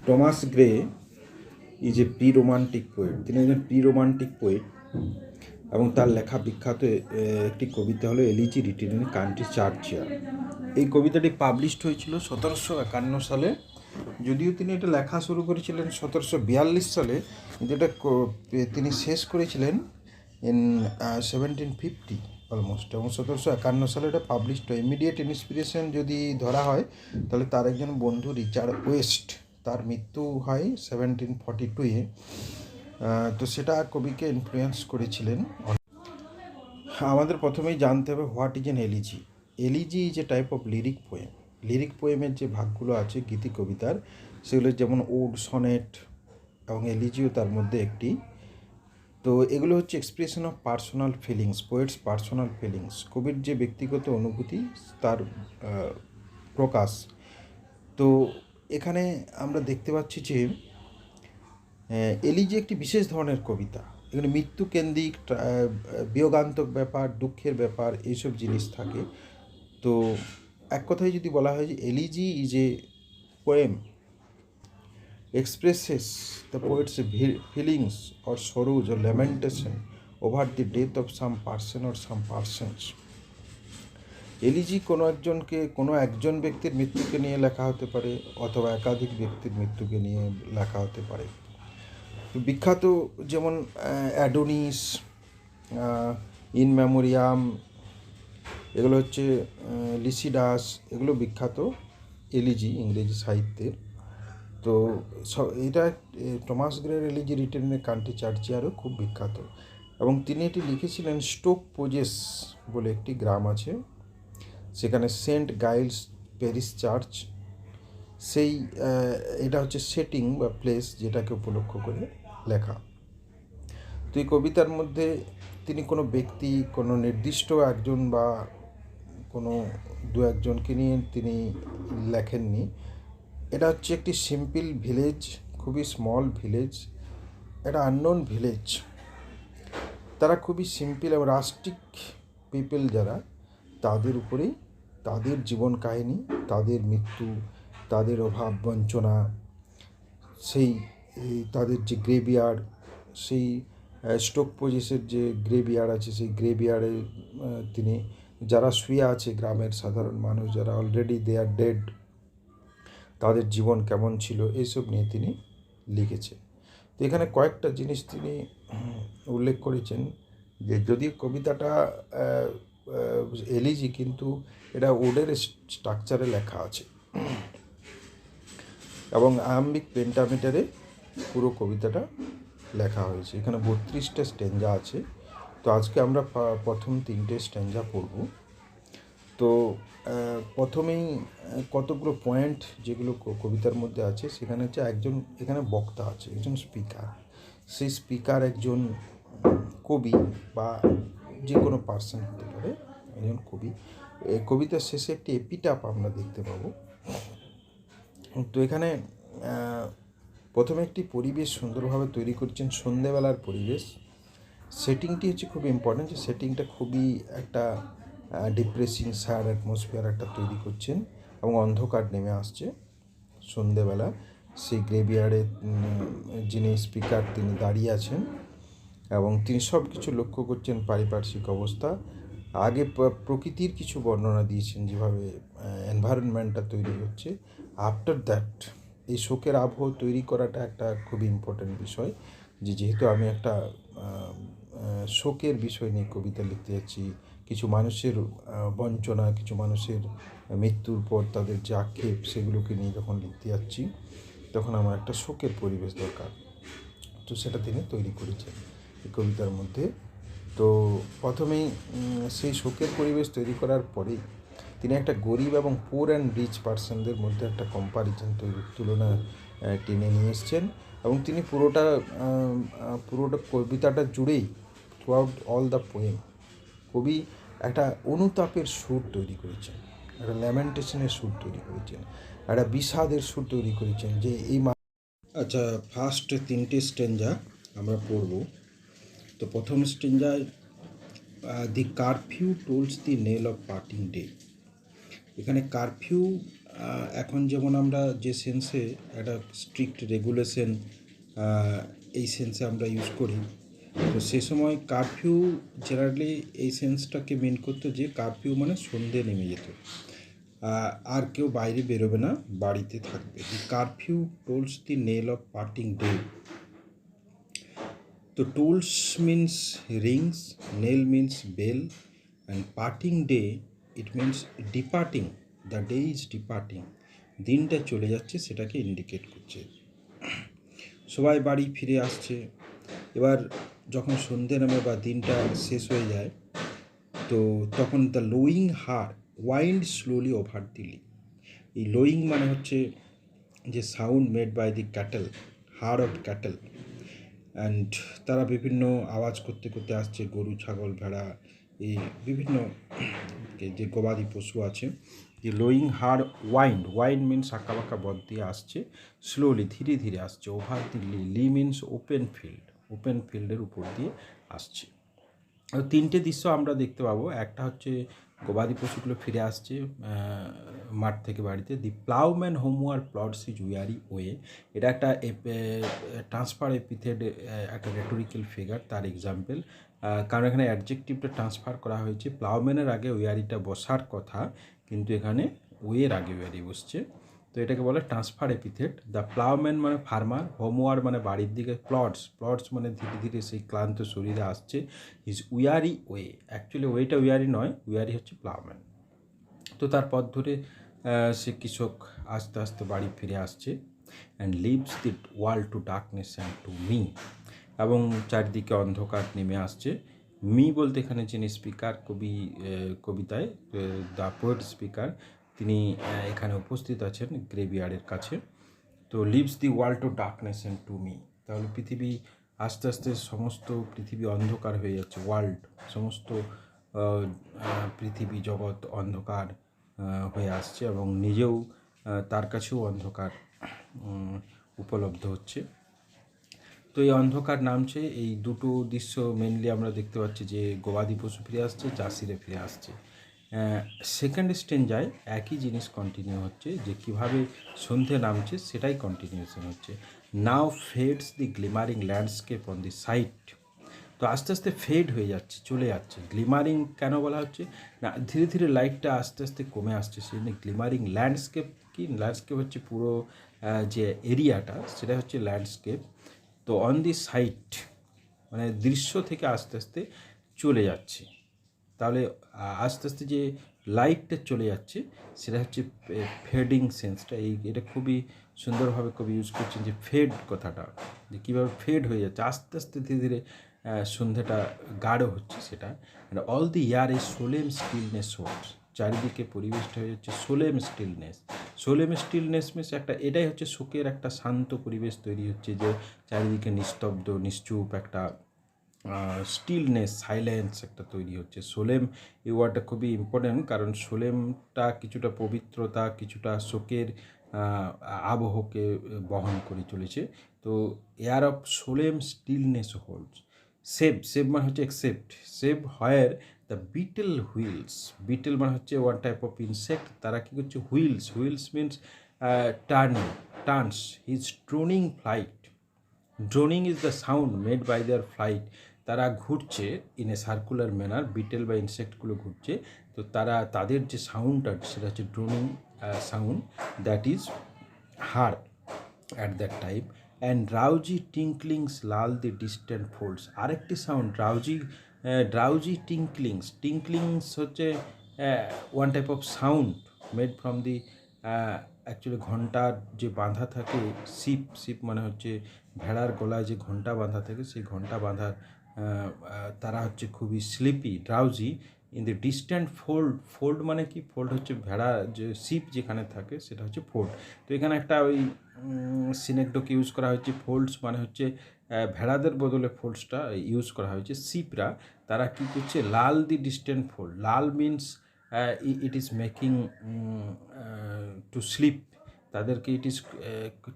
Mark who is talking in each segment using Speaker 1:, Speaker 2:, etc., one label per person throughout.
Speaker 1: Thomas grey is a pre romantic poet. তিনি একজন pre romantic poet এবং তার লেখা বিখ্যাত একটি কবিতা হলো এলিজি রিটেন ইন কান্ট্রি চার্চিয়ার। এই কবিতাটি পাবলিশড হয়েছিল 1751 সালে। যদিও তিনি এটা লেখা শুরু করেছিলেন 1742 সালে, কিন্তু এটা তিনি শেষ করেছিলেন ইন 1750 অলমোস্ট, এবং 1751 সালে এটা পাবলিশড হয়। ইমিডিয়েট ইন্সপিরেশন যদি ধরা হয় তাহলে তার একজন বন্ধু রিচার্ড ওয়েস্ট, তার মৃত্যু হয় 1742-এ। তো সেটা কবিকে ইনফ্লুয়েন্স করেছিলেন। আমাদের প্রথমেই জানতে হবে what is an elegy. Elegy is a type of lyric poem. Lyric পোয়েমের যে ভাগগুলো আছে গীতি কবিতার, সেগুলো যেমন ওড, সনেট এবং এলিজিও তার মধ্যে একটি। তো এগুলো হচ্ছে expression of personal feelings, poets personal feelings, কবির যে ব্যক্তিগত অনুভূতি তার প্রকাশ। তো এখানে আমরা দেখতে পাচ্ছি যে এলিজি একটি বিশেষ ধরনের কবিতা। এখানে মৃত্যু কেন্দ্রিক, বিয়োগান্তক ব্যাপার, দুঃখের ব্যাপার, এইসব জিনিস থাকে। তো এক কথায় যদি বলা হয় যে elegy is a poem expresses the poet's feelings or sorrows or lamentation over the death of some person or some persons. Elegy কোনো একজন ব্যক্তির মৃত্যুকে নিয়ে লেখা হতে পারে অথবা একাধিক ব্যক্তির মৃত্যুকে নিয়ে লেখা হতে পারে। তো বিখ্যাত যেমন অ্যাডোনিস, ইন মেমোরিয়াম, এগুলো হচ্ছে লিসিডাস, এগুলো বিখ্যাত এলিজি ইংরেজি সাহিত্যের। তো এটা টমাস গ্রের এলিজি রিটেন ইন কান্ট্রি চার্চিয়ারও খুব বিখ্যাত, এবং তিনি এটি লিখেছিলেন স্টোক পোজেস বলে একটি গ্রাম আছে, সেখানে সেন্ট গাইলস প্যারিশ চার্চ, সেই এটা হচ্ছে সেটিং বা প্লেস যেটাকে উপলক্ষ করে লেখা। তো এই কবিতার মধ্যে তিনি কোনো ব্যক্তি, কোনো নির্দিষ্ট একজন বা কোনো দু একজনকে নিয়ে তিনি লেখেননি। এটা হচ্ছে একটি সিম্পল ভিলেজ, খুবই স্মল ভিলেজ, একটা আননোন ভিলেজ। তারা খুবই সিম্পল এবং রাস্টিক পিপল যারা, তাদের উপরেই তাদের জীবন কাহিনী, তাদের মৃত্যু, তাদের অভাব বঞ্চনা, সেই তাদের যে গ্রেভিয়ার্ড, সেই স্টোক পোজেসের যে গ্রেভিয়ার্ড আছে, সেই গ্রেভিয়ার্ডে তিনি যারা শুয়ে আছে, গ্রামের সাধারণ মানুষ যারা অলরেডি দে আর ডেড, তাদের জীবন কেমন ছিল, এইসব নিয়ে তিনি লিখেছেন। তো এখানে কয়েকটা জিনিস তিনি উল্লেখ করেছেন, যে যদি কবিতাটা এলিজি, কিন্তু এটা ওডের স্ট্রাকচারে লেখা আছে এবং আয়াম্বিক পেন্টামিটারে পুরো কবিতাটা লেখা হয়েছে। এখানে 32টা স্ট্যাঞ্জা আছে। তো আজকে আমরা প্রথম 3টে স্ট্যাঞ্জা পড়ব। তো প্রথমেই কতগুলো পয়েন্ট যেগুলো কবিতার মধ্যে আছে, সেখানে হচ্ছে একজন এখানে বক্তা আছে, একজন স্পিকার। সেই স্পিকার একজন কবি বা যে কোনো পার্সন হতে পারে, একজন কবি। কবিতার শেষে একটি এপিটাপ আমরা দেখতে পাবো। তো এখানে প্রথমে একটি পরিবেশ সুন্দরভাবে তৈরি করছেন, সন্ধেবেলার পরিবেশ। সেটিংটি হচ্ছে খুব ইম্পর্টেন্ট, যে সেটিংটা খুবই একটা ডিপ্রেসিং স্যাড অ্যাটমসফিয়ার একটা তৈরি করছেন, এবং অন্ধকার নেমে আসছে সন্ধেবেলা। সেই গ্রেভিয়ার্ডে যিনি স্পিকার তিনি দাঁড়িয়ে আছেন এবং তিনি সব কিছু লক্ষ্য করছেন, পারিপার্শ্বিক অবস্থা। আগে প্রকৃতির কিছু বর্ণনা দিয়েছেন, যেভাবে এনভায়রনমেন্টটা তৈরি হচ্ছে। আফটার দ্যাট এই শোকের আবহ তৈরি করাটা একটা খুবই ইম্পর্ট্যান্ট বিষয়, যেহেতু আমি একটা শোকের বিষয় নিয়ে কবিতা লিখতে যাচ্ছি, কিছু মানুষের বঞ্চনা, কিছু মানুষের মৃত্যুর পর তাদের যে আক্ষেপ, সেগুলোকে নিয়ে যখন লিখতে যাচ্ছি, তখন আমার একটা শোকের পরিবেশ দরকার। তো সেটা তিনি তৈরি করেছেন এই কবিতার মধ্যে। তো প্রথমেই সেই শোকের পরিবেশ তৈরি করার পরেই তিনি একটা গরিব এবং পুয়ার অ্যান্ড রিচ পার্সনদের মধ্যে একটা কম্পারিজন তুলনা টেনে নিয়ে এসছেন, এবং তিনি পুরোটা কবিতাটা জুড়েই, through out all the poem, কবি একটা অনুতাপের সুর তৈরি করেছেন, একটা ল্যামেন্টেশনের সুর তৈরি করেছেন, একটা বিষাদের সুর তৈরি করেছেন, যে এই আচ্ছা, ফার্স্ট 3টে স্ট্যাঞ্জা আমরা পড়ব। তো প্রথম স্ট্যাঞ্জায় the curfew tolls the knell of parting day. এখানে কারফিউ এখন যেমন আমরা যে সেন্সে একটা স্ট্রিক্ট রেগুলেশন এই সেন্সে আমরা ইউজ করি, তো সে সময় কারফিউ জেনারেলি এই সেন্সটাকে মেন করতো যে কারফিউ মানে সন্ধে নেমে যেত, আর কেউ বাইরে বেরোবে না, বাড়িতে থাকবে। The curfew tolls the knell of parting day. তো tolls means rings, knell means bell, and parting day it means departing, the day is departing, দিনটা চলে যাচ্ছে সেটাকে ইন্ডিকেট করছে। সবাই বাড়ি ফিরে আসছে। এবার যখন সন্ধে নামে বা দিনটা শেষ হয়ে যায়, তো তখন the lowing herd wind slowly over the lea. এই লোয়িং মানে হচ্ছে যে sound made by the cattle, herd of cattle, and তারা বিভিন্ন আওয়াজ করতে করতে আসছে, গরু ছাগল ভেড়া এই বিভিন্ন যে গবাদি পশু আছে, যে lowing herd wind, wind means আঁকা বাঁকা বদ দিয়ে আসছে, স্লোলি ধীরে ধীরে আসছে, over the lea, lea means open field, open ফিল্ডের উপর দিয়ে আসছে। তিনটে দৃশ্য আমরা দেখতে পাবো। একটা হচ্ছে গবাদি পশুগুলো ফিরে আসছে মাঠ থেকে বাড়িতে। The ploughman homeward plods his weary way, এটা একটা ট্রান্সফার এপিথেট, একটা রেটোরিক্যাল ফিগার, তার এক্সাম্পল। কারণ এখানে অ্যাডজেক্টিভটা ট্রান্সফার করা হয়েছে, প্লাউম্যানের আগে ওয়ারিটা বসার কথা, কিন্তু এখানে ওয়ের আগে ওয়ারি বসছে, তো এটাকে বলে ট্রান্সফার এপিথেট। দ্য প্লাউম্যান মানে ফার্মার, হোমওয়ার্ড মানে বাড়ির দিকে, প্লটস, প্লটস মানে ধীরে ধীরে সেই ক্লান্ত শরীরে আসছে, ইজ উয়ারি ওয়ে, অ্যাকচুয়ালি ওয়েটা উয়ারি নয়, উয়ারি হচ্ছে প্লাউম্যান। তো তার পথ ধরে সে কৃষক আস্তে আস্তে বাড়ি ফিরে আসছে, and leaves the world to darkness and to me, এবং চারিদিকে অন্ধকার নেমে আসছে। মি বলতে এখানে যিনি স্পিকার, কবিতায় দ্য পোয়েট স্পিকার, তিনি এখানে উপস্থিত আছেন গ্রেভিয়ার্ডের কাছে। তো leaves the world to darkness and to me, তাহলে পৃথিবী আস্তে আস্তে সমস্ত পৃথিবী অন্ধকার হয়ে যাচ্ছে, ওয়ার্ল্ড সমস্ত পৃথিবী জগৎ অন্ধকার হয়ে আসছে, এবং নিজেও তার কাছেও অন্ধকার উপলব্ধ হচ্ছে। তো এই অন্ধকার নামছে, এই দুটো দৃশ্য মেনলি আমরা দেখতে পাচ্ছি, যে গবাদি পশু ফিরে আসছে, চাষিরা ফিরে আসছে। সেকেন্ড স্টেঞ্জায় একই জিনিস কন্টিনিউ হচ্ছে, যে কীভাবে সন্ধে নামছে সেটাই কন্টিনিউশন হচ্ছে। Now fades the glimmering landscape on the sight, তো আস্তে আস্তে ফেড হয়ে যাচ্ছে, চলে যাচ্ছে। গ্লিমারিং কেন বলা হচ্ছে না, ধীরে ধীরে লাইটটা আস্তে আস্তে কমে আসছে, সেই জন্য গ্লিমারিং। ল্যান্ডস্কেপ কি, ল্যান্ডস্কেপ হচ্ছে পুরো যে এরিয়াটা, সেটা হচ্ছে ল্যান্ডস্কেপ। তো অন দি সাইট মানে দৃশ্য থেকে আস্তে আস্তে চলে যাচ্ছে, তাহলে আস্তে আস্তে যে লাইটটা চলে যাচ্ছে সেটা হচ্ছে ফেডিং সেন্সটা। এটা খুবই সুন্দরভাবে কবি ইউজ করছেন, যে ফেড কথাটা, যে কীভাবে ফেড হয়ে যাচ্ছে আস্তে আস্তে ধীরে ধীরে সন্ধ্যাটা গাঢ় হচ্ছে সেটা। All the year is সোলেম stillness holds, চারিদিকে পরিবেশটা হয়ে যাচ্ছে সোলেম স্টিলনেস। সোলেম স্টিলনেস মিন্স একটা, এটাই হচ্ছে শোকের একটা শান্ত পরিবেশ তৈরি হচ্ছে, যে চারিদিকে নিস্তব্ধ নিশ্চুপ একটা স্টিলনেস, সাইলেন্স একটা তৈরি হচ্ছে। সোলেম এই ওয়ার্ডটা খুবই ইম্পর্টেন্ট, কারণ সোলেমটা কিছুটা পবিত্রতা, কিছুটা শোকের আবহকে বহন করে চলেছে। তো air of solemn stillness holds. Save মানে হচ্ছে accept, save where the beetle wheels, beetle মানে হচ্ছে ওয়ান টাইপ অফ ইনসেক্ট, তারা কী করছে, wheels, wheels means turns his droning flight. Droning is the sound made by their flight, তারা ঘুরছে in a circular manner, beetle বা ইনসেক্টগুলো ঘুরছে, তো তাদের যে সাউন্ডটা সেটা হচ্ছে droning sound, that is heard at that time. And drowsy টিঙ্কলিংস Lal the distant folds, আরেকটি সাউন্ড ড্রাউজি টিঙ্কলিংস হচ্ছে one type of sound made from the, actually ঘন্টার যে বাঁধা থাকে, শিপ মানে হচ্ছে ভেড়ার গলায় যে ঘন্টা বাঁধা থাকে, সেই ঘন্টা বাঁধার তারা হচ্ছে খুবই sleepy, drowsy in the distant fold মানে কি, ফোল্ড হচ্ছে ভেড়া যে শিপ যেখানে থাকে সেটা হচ্ছে ফোল্ড। তো এখানে একটা ওই সিনেকডোক ইউজ করা হয়েছে, ফোল্ডস মানে হচ্ছে ভেড়াদের বদলে ফোল্ডসটা ইউজ করা হয়েছে। শিপরা তারা কী করছে, lull the distant folds, lull means it is making to sleep, তাদেরকে it is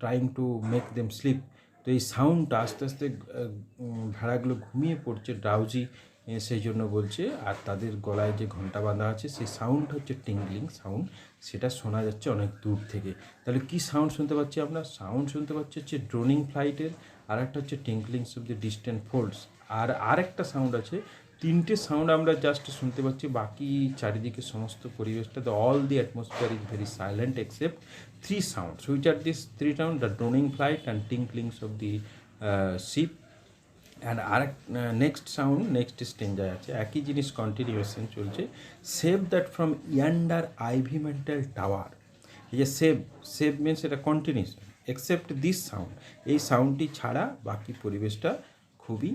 Speaker 1: trying to make them sleep. তো এই সাউন্ডটা আস্তে আস্তে ভেড়াগুলো ঘুমিয়ে পড়ছে, ড্রাউজি সেই জন্য বলছে। আর তাদের গলায় যে ঘন্টা বাঁধা আছে সেই সাউন্ড হচ্ছে টিংলিং সাউন্ড, সেটা শোনা যাচ্ছে অনেক দূর থেকে। তাহলে কি সাউন্ড শুনতে পাচ্ছি আমরা? সাউন্ড শুনতে পাচ্ছি হচ্ছে ড্রোনিং ফ্লাইটের, আর একটা হচ্ছে টিংলিংস অফ দ্য ডিস্টেন্ট ফোল্ডস, আর আরেকটা সাউন্ড আছে। তিনটে সাউন্ড আমরা জাস্ট শুনতে পাচ্ছি, বাকি চারিদিকে সমস্ত পরিবেশটা, the all the atmosphere is very silent except three sounds, which are this three sound, the droning flight and tinklings of the sheep and আরেক নেক্সট সাউন্ড নেক্সট স্টেঞ্জায় আছে, একই জিনিস কন্টিনিউয়েশন চলছে। Save that from yonder ivy mantled tower. এই যে save, save means এটা continuation, except this sound, এই সাউন্ডটি ছাড়া বাকি পরিবেশটা খুবই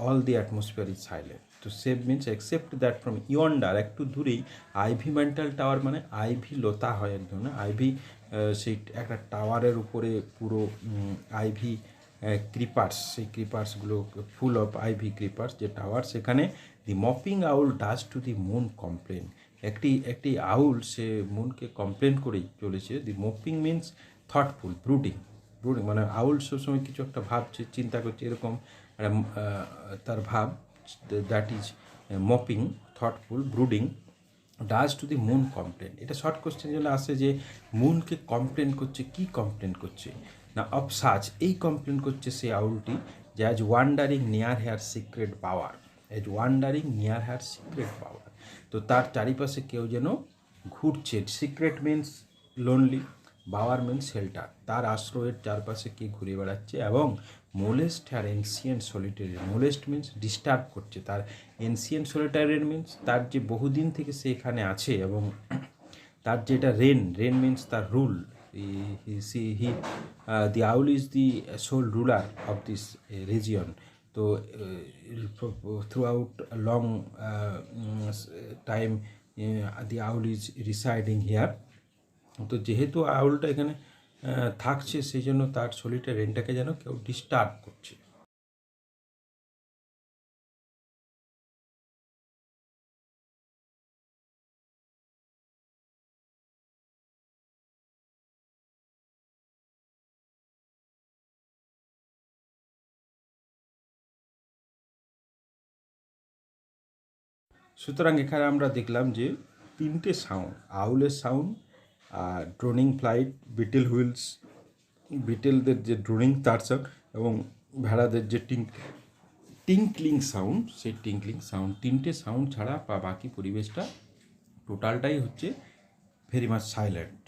Speaker 1: all the atmosphere is silent. তো save means except that from ইয়ন্ডার, একটু দূরেই আইভি মেন্টাল টাওয়ার, মানে আইভি লতা হয় এক ধরনের আইভি, সেই একটা টাওয়ারের উপরে পুরো আইভি ক্রিপার্স, সেই ক্রিপার্সগুলো ফুল অফ আইভি ক্রিপার্স যে টাওয়ার, সেখানে the moping owl does to the moon complain. একটি আউল সে মুনকে কমপ্লেন করেই চলেছে। The moping means thoughtful, brooding, মানে আউল সবসময় কিছু একটা ভাবছে, চিন্তা করছে, এরকম তার ভাব, that is mopping, thoughtful, brooding, does to the moon complain. এটা শর্ট কোশ্চেন জন্য আসে যে মুনকে কমপ্লেন করছে, কি কমপ্লেন করছে না, অফ সাচ, এই কমপ্লেন করছে সেই আউলটি, যে as wandering near her secret bower, as wandering near her secret bower. তো তার চারিপাশে কেউ যেন ঘুরছে, secret means lonely, bower means shelter, তার আশ্রয়ের চারপাশে কে ঘুরে বেড়াচ্ছে, এবং molest her ancient solitary, molest means disturb করছে, তার এনসিয়েন্ট সলিটারিয়ান মিনস তার যে বহুদিন থেকে সে এখানে আছে, এবং তার যেটা রেন মিনস তার rule, the owl is the sole ruler of this region. তো throughout long time the owl is residing here. তো যেহেতু আউলটা এখানে থাকছে, সেই জন্য তার সলিটারিয়ানটাকে যেন কেউ ডিস্টার্ব করছে। সুতরাং এখানে আমরা দেখলাম যে তিনটে সাউন্ড, আউলের sound, droning flight, beetle wheels, বিটেলদের যে ড্রোনিং তার সাউন্ড, এবং ভেড়াদের যে টিংক্লিং সাউন্ড, সেই টিংক্লিং সাউন্ড, তিনটে সাউন্ড ছাড়া বা বাকি পরিবেশটা টোটালটাই হচ্ছে ভেরি মাচ সাইলেন্ট।